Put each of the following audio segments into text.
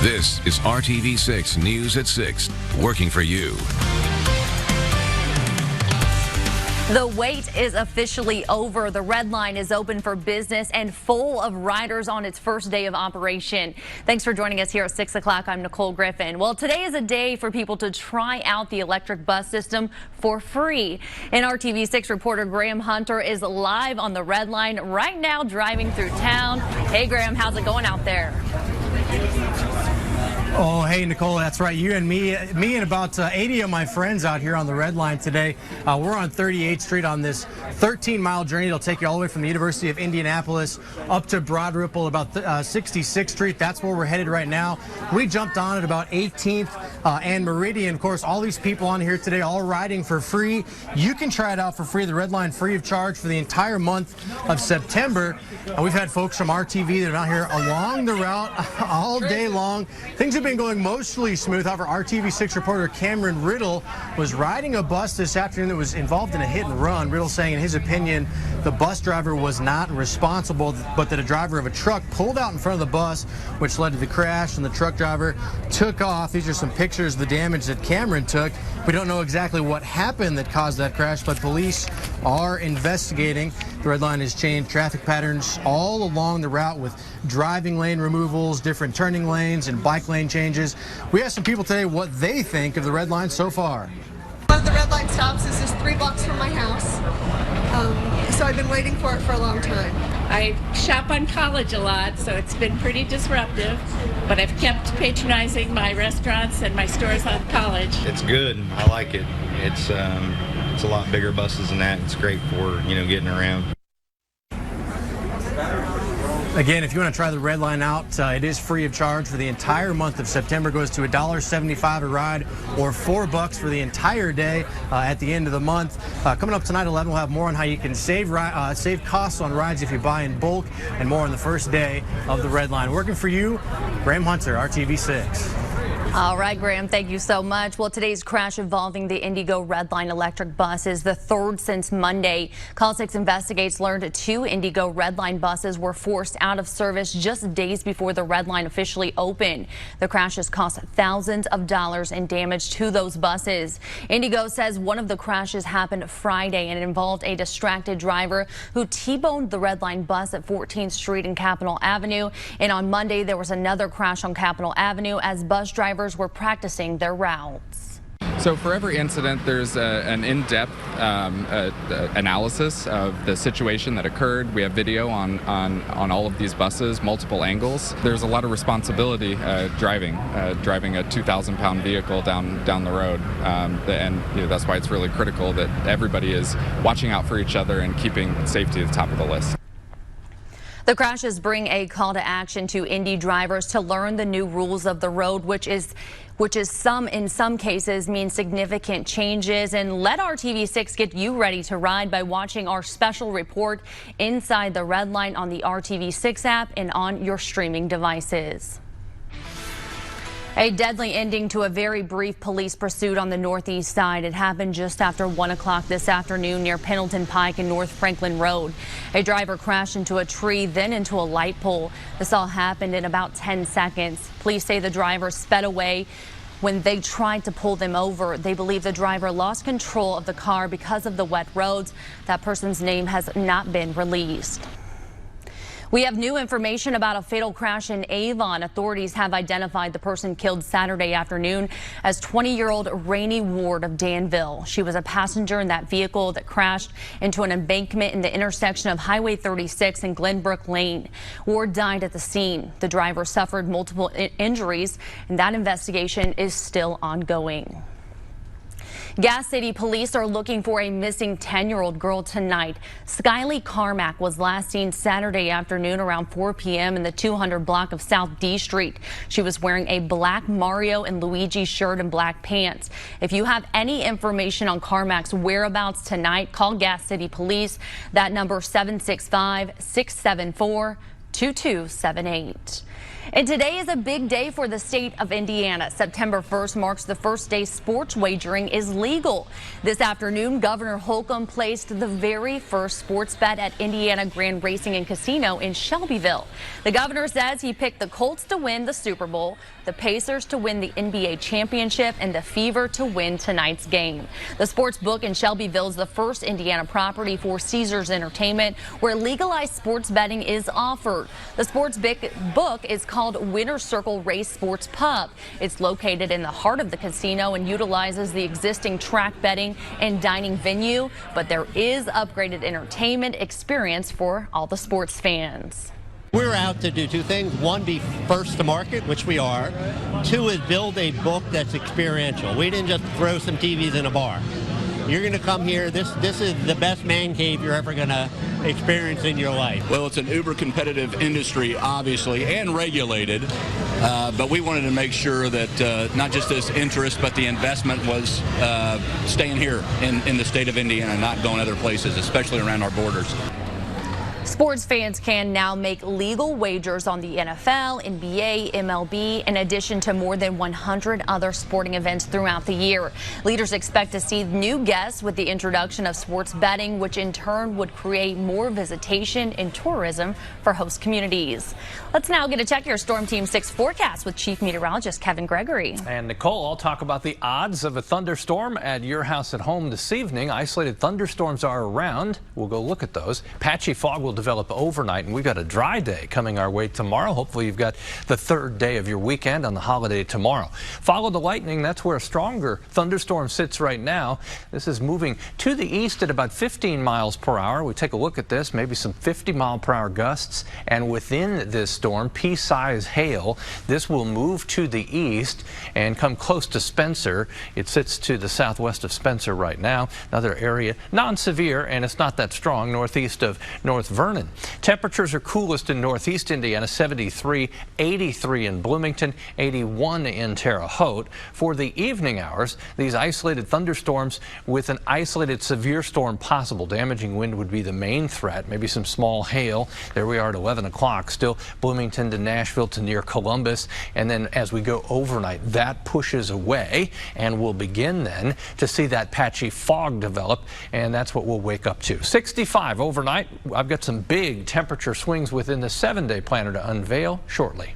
This is RTV6 News at 6, working for you. The wait is officially over. The Red Line is open for business and full of riders on its first day of operation. Thanks for joining us here at 6 o'clock. I'm Nicole Griffin. Well, today is a day for people to try out the electric bus system for free. And RTV6 reporter Graham Hunter is live on the Red Line right now driving through town. Hey, Graham, how's it going out there? Oh, hey, Nicole, that's right. You and me and about 80 of my friends out here on the Red Line today. We're on 38th Street on this 13-mile journey. It'll take you all the way from the University of Indianapolis up to Broad Ripple, about 66th Street. That's where we're headed right now. We jumped on at about 18th and Meridian. Of course, all these people on here today, all riding for free. You can try it out for free. The Red Line free of charge for the entire month of September. We've had folks from RTV that are out here along the route all day long. Things have been going mostly smooth. However, RTV6 reporter Cameron Riddle was riding a bus this afternoon that was involved in a hit and run. Riddle saying, in his opinion, the bus driver was not responsible, but that a driver of a truck pulled out in front of the bus, which led to the crash, and the truck driver took off. These are some pictures of the damage that Cameron took. We don't know exactly what happened that caused that crash, but police are investigating. The Red Line has changed traffic patterns all along the route with driving lane removals, different turning lanes, and bike lane changes. We asked some people today what they think of the Red Line so far. One of the Red Line stops is just 3 blocks from my house, so I've been waiting for it for a long time. I shop on College a lot, so it's been pretty disruptive, but I've kept patronizing my restaurants and my stores on College. It's good. I like it. It's a lot bigger buses than that. It's great for, getting around. Again, if you want to try the Red Line out, it is free of charge for the entire month of September. It goes to $1.75 a ride or $4 for the entire day at the end of the month. Coming up tonight at 11, we'll have more on how you can save costs on rides if you buy in bulk, and more on the first day of the Red Line. Working for you, Graham Hunter, RTV6. All right, Graham, thank you so much. Well, today's crash involving the Indigo Red Line electric bus is the third since Monday. Call 6 investigates learned 2 Indigo Red Line buses were forced out of service just days before the Red Line officially opened. The crash has cost thousands of dollars in damage to those buses. Indigo says one of the crashes happened Friday and it involved a distracted driver who T-boned the Red Line bus at 14th Street and Capitol Avenue. And on Monday, there was another crash on Capitol Avenue as bus drivers were practicing their routes. So for every incident, there's an in-depth analysis of the situation that occurred. We have video on all of these buses, multiple angles. There's a lot of responsibility driving a 2,000-pound vehicle down the road, and that's why it's really critical that everybody is watching out for each other and keeping safety at the top of the list. The crashes bring a call to action to Indy drivers to learn the new rules of the road, which in some cases means significant changes. And let RTV6 get you ready to ride by watching our special report Inside the Red Line on the RTV6 app and on your streaming devices. A deadly ending to a very brief police pursuit on the northeast side. It happened just after 1 o'clock this afternoon near Pendleton Pike and North Franklin Road. A driver crashed into a tree, then into a light pole. This all happened in about 10 seconds. Police say the driver sped away. When they tried to pull them over, they believe the driver lost control of the car because of the wet roads. That person's name has not been released. We have new information about a fatal crash in Avon. Authorities have identified the person killed Saturday afternoon as 20-year-old Rainey Ward of Danville. She was a passenger in that vehicle that crashed into an embankment in the intersection of Highway 36 and Glenbrook Lane. Ward died at the scene. The driver suffered multiple injuries, and that investigation is still ongoing. Gas City police are looking for a missing 10-year-old girl tonight. Skylee Carmack was last seen Saturday afternoon around 4 p.m. in the 200 block of South D Street. She was wearing a black Mario and Luigi shirt and black pants. If you have any information on Carmack's whereabouts tonight, call Gas City Police. That number 765-674-2278. And today is a big day for the state of Indiana. September 1st marks the first day sports wagering is legal. This afternoon, Governor Holcomb placed the very first sports bet at Indiana Grand Racing and Casino in Shelbyville. The governor says he picked the Colts to win the Super Bowl, the Pacers to win the NBA championship, and the Fever to win tonight's game. The sports book in Shelbyville is the first Indiana property for Caesars Entertainment where legalized sports betting is offered. The sports book is called Winner's Circle Race Sports Pub. It's located in the heart of the casino and utilizes the existing track betting and dining venue, but there is upgraded entertainment experience for all the sports fans. We're out to do two things. One, be first to market, which we are. Two is build a book that's experiential. We didn't just throw some TVs in a bar. You're going to come here. This is the best man cave you're ever going to experience in your life. Well, it's an uber competitive industry, obviously, and regulated. But we wanted to make sure that not just this interest, but the investment was staying here in the state of Indiana, not going other places, especially around our borders. Sports fans can now make legal wagers on the NFL, NBA, MLB, in addition to more than 100 other sporting events throughout the year. Leaders expect to see new guests with the introduction of sports betting, which in turn would create more visitation and tourism for host communities. Let's now get a check your Storm Team 6 forecast with Chief Meteorologist Kevin Gregory. And Nicole, I'll talk about the odds of a thunderstorm at your house at home this evening. Isolated thunderstorms are around. We'll go look at those. Patchy fog will develop overnight, and we've got a dry day coming our way tomorrow. Hopefully you've got the third day of your weekend on the holiday tomorrow. Follow the lightning. That's where a stronger thunderstorm sits right now. This is moving to the east at about 15 miles per hour. We take a look at this, maybe some 50-mile-per-hour gusts, and within this storm, pea-sized hail. This will move to the east and come close to Spencer. It sits to the southwest of Spencer right now. Another area, non-severe, and it's not that strong, northeast of North Vernon. Temperatures are coolest in northeast Indiana, 73, 83 in Bloomington, 81 in Terre Haute. For the evening hours, these isolated thunderstorms with an isolated severe storm possible. Damaging wind would be the main threat, maybe some small hail. There we are at 11 o'clock, still Bloomington to Nashville to near Columbus. And then as we go overnight, that pushes away, and we'll begin then to see that patchy fog develop, and that's what we'll wake up to. 65 overnight. I've got some big temperature swings within the 7-day planner to unveil shortly.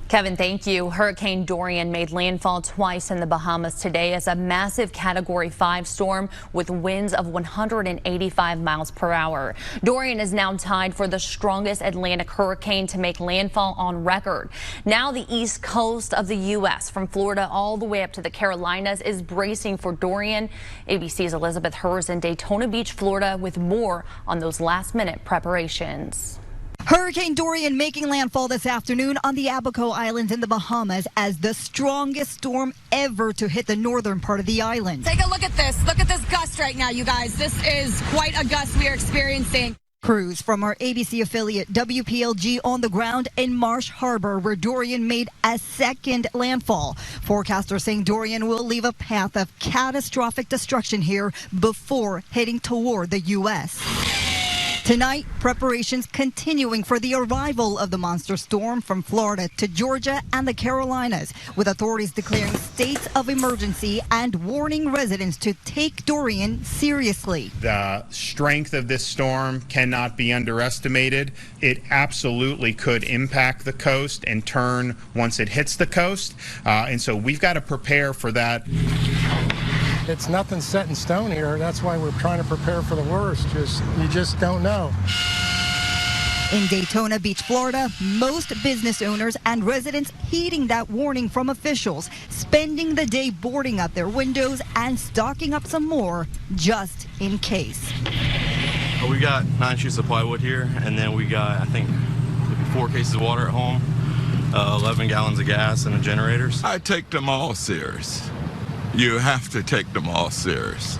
Kevin, thank you. Hurricane Dorian made landfall twice in the Bahamas today as a massive Category 5 storm with winds of 185 miles per hour. Dorian is now tied for the strongest Atlantic hurricane to make landfall on record. Now the east coast of the U.S., from Florida all the way up to the Carolinas, is bracing for Dorian. ABC's Elizabeth Hers in Daytona Beach, Florida, with more on those last-minute preparations. Hurricane Dorian making landfall this afternoon on the Abaco Islands in the Bahamas as the strongest storm ever to hit the northern part of the island. Take a look at this. Look at this gust right now, you guys. This is quite a gust we are experiencing. Crews from our ABC affiliate WPLG on the ground in Marsh Harbor, where Dorian made a second landfall. Forecasters saying Dorian will leave a path of catastrophic destruction here before heading toward the U.S. Tonight, preparations continuing for the arrival of the monster storm from Florida to Georgia and the Carolinas, with authorities declaring states of emergency and warning residents to take Dorian seriously. The strength of this storm cannot be underestimated. It absolutely could impact the coast and turn once it hits the coast, and so we've got to prepare for that. It's nothing set in stone here. That's why we're trying to prepare for the worst. You just don't know. In Daytona Beach, Florida, most business owners and residents heeding that warning from officials, spending the day boarding up their windows and stocking up some more just in case. We got 9 sheets of plywood here, and then we got, I think, 4 cases of water at home, 11 gallons of gas, and the generators. I take them all serious. You have to take them all serious.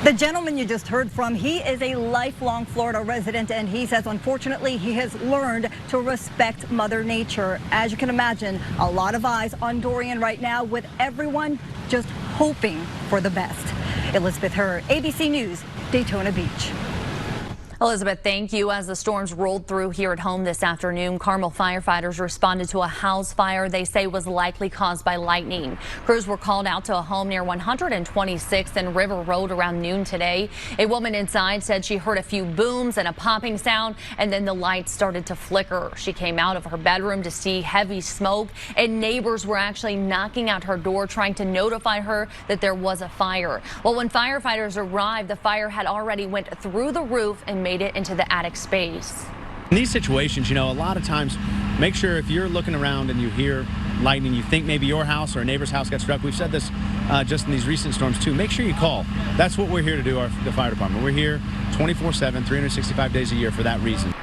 The gentleman you just heard from, he is a lifelong Florida resident, and he says, unfortunately, he has learned to respect Mother Nature. As you can imagine, a lot of eyes on Dorian right now, with everyone just hoping for the best. Elizabeth Hur, ABC News, Daytona Beach. Elizabeth, thank you. As the storms rolled through here at home this afternoon, Carmel firefighters responded to a house fire they say was likely caused by lightning. Crews were called out to a home near 126th and River Road around noon today. A woman inside said she heard a few booms and a popping sound, and then the lights started to flicker. She came out of her bedroom to see heavy smoke, and neighbors were actually knocking at her door trying to notify her that there was a fire. Well, when firefighters arrived, the fire had already went through the roof and made it into the attic space. In these situations, a lot of times, make sure if you're looking around and you hear lightning, you think maybe your house or a neighbor's house got struck. We've said this just in these recent storms too. Make sure you call. That's what we're here to do, the fire department. We're here 24/7, 365 days a year for that reason.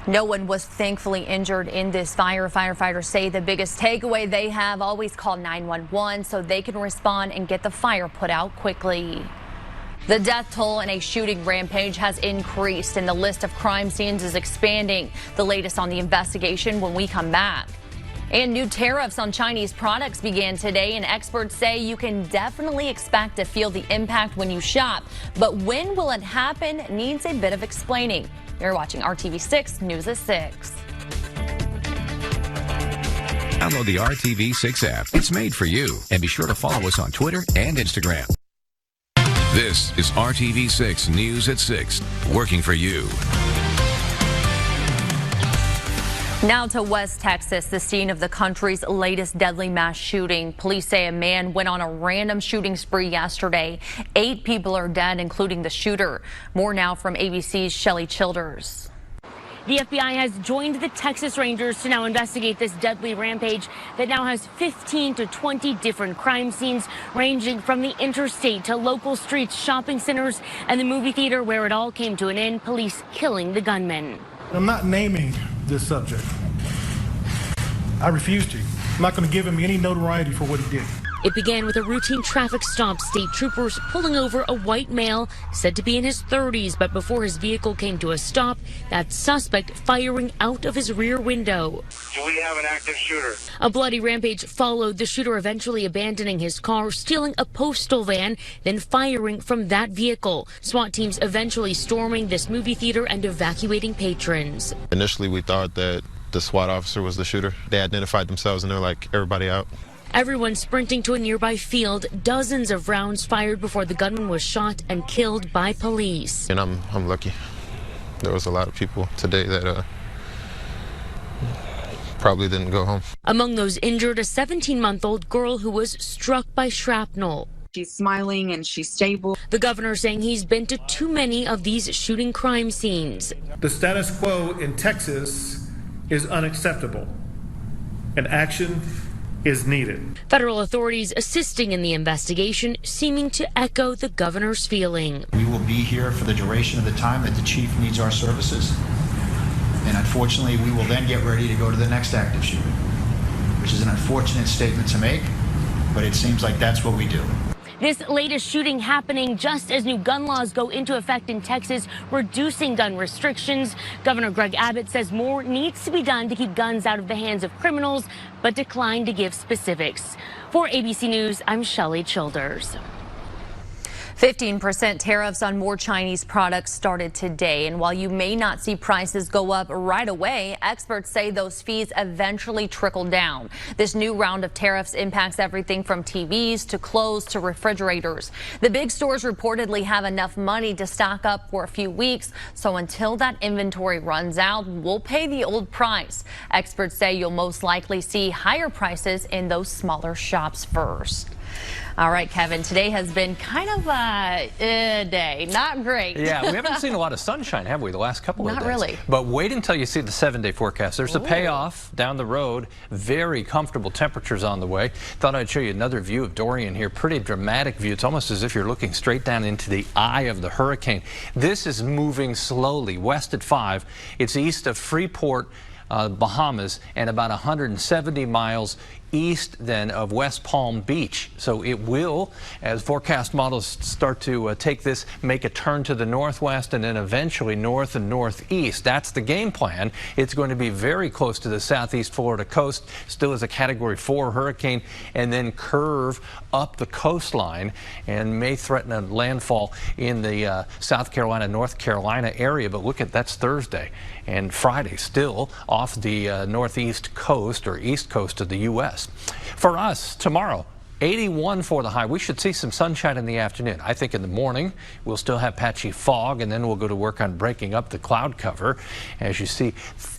No one was thankfully injured in this fire. Firefighters say the biggest takeaway they have: always call 911 so they can respond and get the fire put out quickly. The death toll in a shooting rampage has increased, and the list of crime scenes is expanding. The latest on the investigation when we come back. And new tariffs on Chinese products began today, and experts say you can definitely expect to feel the impact when you shop. But when will it happen needs a bit of explaining. You're watching RTV6 News at 6. Download the RTV6 app. It's made for you. And be sure to follow us on Twitter and Instagram. This is RTV6 News at 6, working for you. Now to West Texas, the scene of the country's latest deadly mass shooting. Police say a man went on a random shooting spree yesterday. 8 people are dead, including the shooter. More now from ABC's Shelley Childers. The FBI has joined the Texas Rangers to now investigate this deadly rampage that now has 15 to 20 different crime scenes, ranging from the interstate to local streets, shopping centers, and the movie theater where it all came to an end, police killing the gunman. I'm not naming this subject. I refuse to. I'm not going to give him any notoriety for what he did. It began with a routine traffic stop, state troopers pulling over a white male said to be in his 30s, but before his vehicle came to a stop, that suspect firing out of his rear window. Do we have an active shooter? A bloody rampage followed, the shooter eventually abandoning his car, stealing a postal van, then firing from that vehicle. SWAT teams eventually storming this movie theater and evacuating patrons. Initially, we thought that the SWAT officer was the shooter. They identified themselves and they're like, everybody out. Everyone sprinting to a nearby field, dozens of rounds fired before the gunman was shot and killed by police. And I'm lucky. There was a lot of people today that probably didn't go home. Among those injured, a 17-month-old girl who was struck by shrapnel. She's smiling and she's stable. The governor saying he's been to too many of these shooting crime scenes. The status quo in Texas is unacceptable, and action is needed. Federal authorities assisting in the investigation, seeming to echo the governor's feeling. We will be here for the duration of the time that the chief needs our services. And unfortunately, we will then get ready to go to the next active shooting, which is an unfortunate statement to make, but it seems like that's what we do. This latest shooting happening just as new gun laws go into effect in Texas, reducing gun restrictions. Governor Greg Abbott says more needs to be done to keep guns out of the hands of criminals, but declined to give specifics. For ABC News, I'm Shelley Childers. 15% tariffs on more Chinese products started today, and while you may not see prices go up right away, experts say those fees eventually trickle down. This new round of tariffs impacts everything from TVs to clothes to refrigerators. The big stores reportedly have enough money to stock up for a few weeks, so until that inventory runs out, we'll pay the old price. Experts say you'll most likely see higher prices in those smaller shops first. All right, Kevin, today has been kind of a day. Not great. Yeah, we haven't seen a lot of sunshine, have we, the last couple of days? Not really. But wait until you see the 7-day forecast. There's a payoff down the road. Very comfortable temperatures on the way. Thought I'd show you another view of Dorian here. Pretty dramatic view. It's almost as if you're looking straight down into the eye of the hurricane. This is moving slowly west at 5. It's east of Freeport, Bahamas, and about 170 miles east then of West Palm Beach. So it will, as forecast models start to take this, make a turn to the northwest and then eventually north and northeast. That's the game plan. It's going to be very close to the southeast Florida coast, still as a Category 4 hurricane, and then curve up the coastline and may threaten a landfall in the South Carolina, North Carolina area. But look at, that's Thursday and Friday, still off the northeast coast or east coast of the U.S. For us, tomorrow, 81 for the high. We should see some sunshine in the afternoon. I think in the morning we'll still have patchy fog, and then we'll go to work on breaking up the cloud cover. As you see,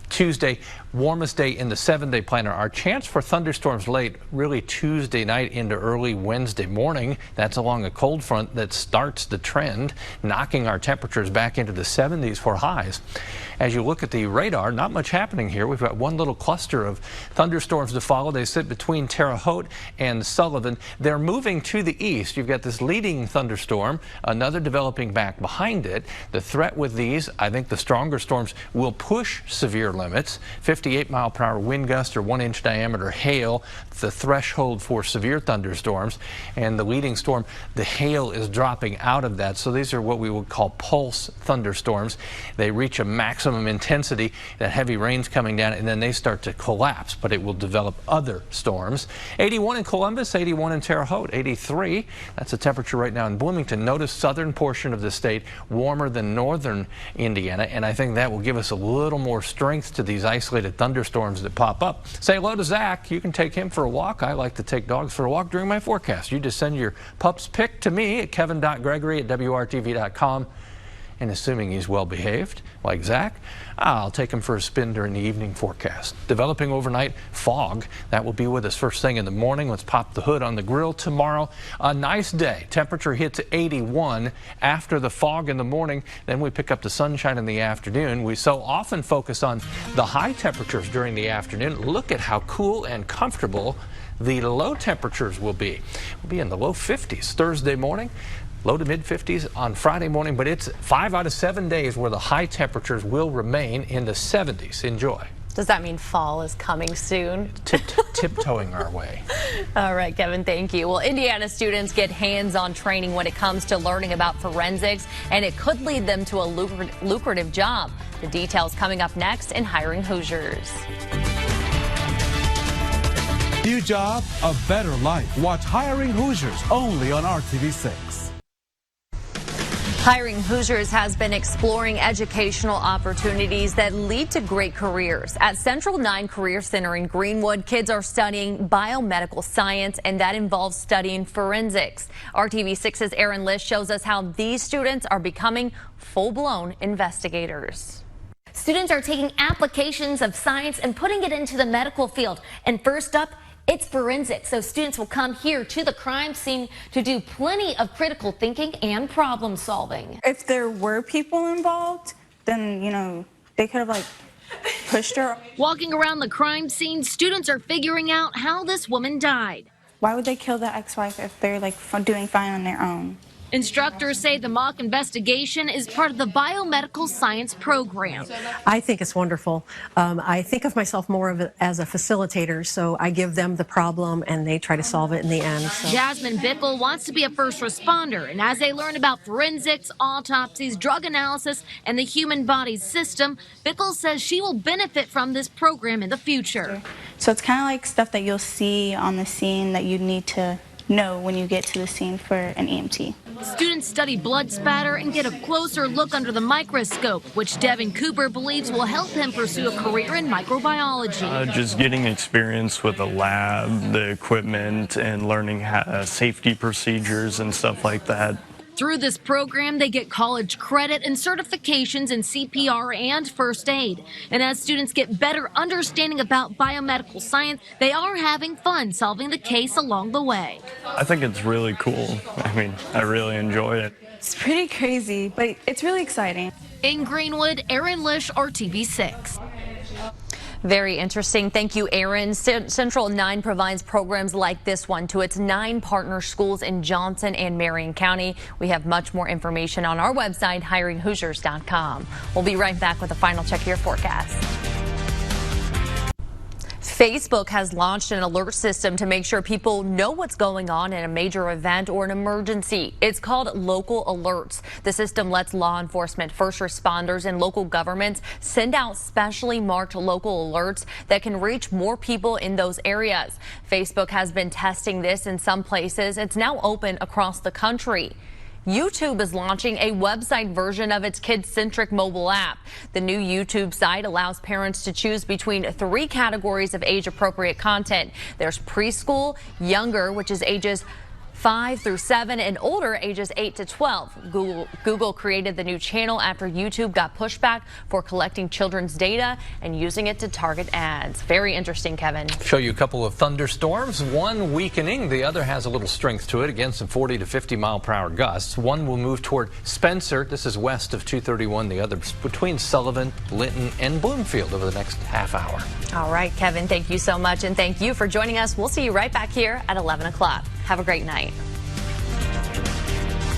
Tuesday, warmest day in the 7-day planner. Our chance for thunderstorms late, really Tuesday night into early Wednesday morning. That's along a cold front that starts the trend, knocking our temperatures back into the 70s for highs. As you look at the radar, not much happening here. We've got one little cluster of thunderstorms to follow. They sit between Terre Haute and Sullivan. They're moving to the east. You've got this leading thunderstorm, another developing back behind it. The threat with these, I think the stronger storms will push severe limits. 58-mile-per-hour wind gusts or 1-inch diameter hail, the threshold for severe thunderstorms. And the leading storm, the hail is dropping out of that. So these are what we would call pulse thunderstorms. They reach a maximum intensity, that heavy rain's coming down, and then they start to collapse, but it will develop other storms. 81 in Columbus, 81 in Terre Haute, 83. That's the temperature right now in Bloomington. Notice southern portion of the state warmer than northern Indiana, and I think that will give us a little more strength to these isolated thunderstorms that pop up. Say hello to Zach. You can take him for a walk. I like to take dogs for a walk during my forecast. You just send your pup's pic to me at kevin.gregory@wrtv.com. And assuming he's well behaved, like Zach, I'll take him for a spin during the evening forecast. Developing overnight fog. That will be with us first thing in the morning. Let's pop the hood on the grill tomorrow. A nice day. Temperature hits 81 after the fog in the morning. Then we pick up the sunshine in the afternoon. We so often focus on the high temperatures during the afternoon. Look at how cool and comfortable the low temperatures will be. We'll be in the low 50s Thursday morning. Low to mid 50s on Friday morning, but it's 5 out of 7 days where the high temperatures will remain in the 70s. Enjoy. Does that mean fall is coming soon? Tiptoeing our way. All right, Kevin, thank you. Well, Indiana students get hands-on training when it comes to learning about forensics, and it could lead them to a lucrative job. The details coming up next in Hiring Hoosiers. New job, a better life. Watch Hiring Hoosiers only on RTV6. Hiring Hoosiers has been exploring educational opportunities that lead to great careers. At Central 9 Career Center in Greenwood, kids are studying biomedical science, and that involves studying forensics. RTV6's Aaron Lish shows us how these students are becoming full-blown investigators. Students are taking applications of science and putting it into the medical field. And first up, it's forensics. So students will come here to the crime scene to do plenty of critical thinking and problem solving. If there were people involved, then, you know, they could have pushed her. Walking around the crime scene, students are figuring out how this woman died. Why would they kill the ex-wife if they're doing fine on their own? Instructors say the mock investigation is part of the biomedical science program. I think it's wonderful. I think of myself more as a facilitator, so I give them the problem and they try to solve it in the end. So. Jasmine Bickle wants to be a first responder, and as they learn about forensics, autopsies, drug analysis, and the human body's system, Bickle says she will benefit from this program in the future. So it's kind of like stuff that you'll see on the scene that you need to know when you get to the scene for an EMT. Students study blood spatter and get a closer look under the microscope, which Devin Cooper believes will help him pursue a career in microbiology. Just getting experience with the lab, the equipment, and learning safety procedures and stuff like that. Through this program, they get college credit and certifications in CPR and first aid. And as students get better understanding about biomedical science, they are having fun solving the case along the way. I think it's really cool. I mean, I really enjoy it. It's pretty crazy, but it's really exciting. In Greenwood, Aaron Lish, RTV6. Very interesting. Thank you, Aaron. Central 9 provides programs like this one to its 9 partner schools in Johnson and Marion County. We have much more information on our website, hiringhoosiers.com. We'll be right back with a final check of your forecast. Facebook has launched an alert system to make sure people know what's going on in a major event or an emergency. It's called Local Alerts. The system lets law enforcement, first responders, and local governments send out specially marked local alerts that can reach more people in those areas. Facebook has been testing this in some places. It's now open across the country. YouTube is launching a website version of its kid-centric mobile app. The new YouTube site allows parents to choose between 3 categories of age-appropriate content. There's preschool, younger, which is ages 5 through 7, and older, ages 8 to 12. Google created the new channel after YouTube got pushback for collecting children's data and using it to target ads. Very interesting, Kevin. Show you a couple of thunderstorms. One weakening, the other has a little strength to it. Again, some 40 to 50 mile per hour gusts. One will move toward Spencer. This is west of 231. The other between Sullivan, Linton, and Bloomfield over the next half hour. All right, Kevin, thank you so much, and thank you for joining us. We'll see you right back here at 11 o'clock. Have a great night.